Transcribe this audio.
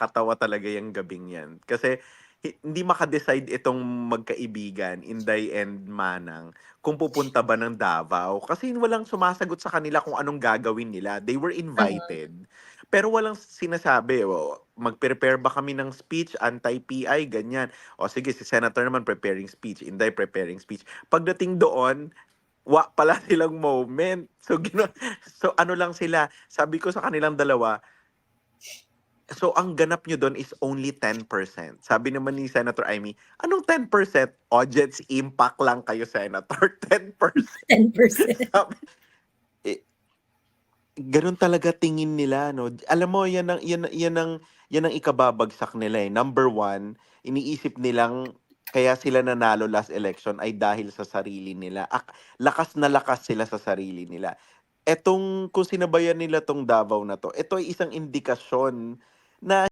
nakakatawa talaga yung gabing yan. Kasi hindi maka-decide itong magkaibigan, Inday and Manang, kung pupunta ba ng Davao. Kasi walang sumasagot sa kanila kung anong gagawin nila. They were Oo. invited, pero walang sinasabi, mag-prepare ba kami ng speech, anti-PI, ganyan. O sige, si Senator naman preparing speech, Inday preparing speech. Pagdating doon, pala silang moment. So, so ano lang sila, sabi ko sa kanilang dalawa, so ang ganap nyo doon is only 10%. Sabi naman ni Senator Amy, anong 10%? Audience impact lang kayo, Senator. 10%. 10%. Sabi, eh, ganun talaga tingin nila, no? Alam mo, yan ang ikababagsak nila eh. Number one, iniisip nilang kaya sila nanalo last election ay dahil sa sarili nila. Lakas na lakas sila sa sarili nila. Kung sinabayan nila tong Davao na to, ito ay isang indikasyon na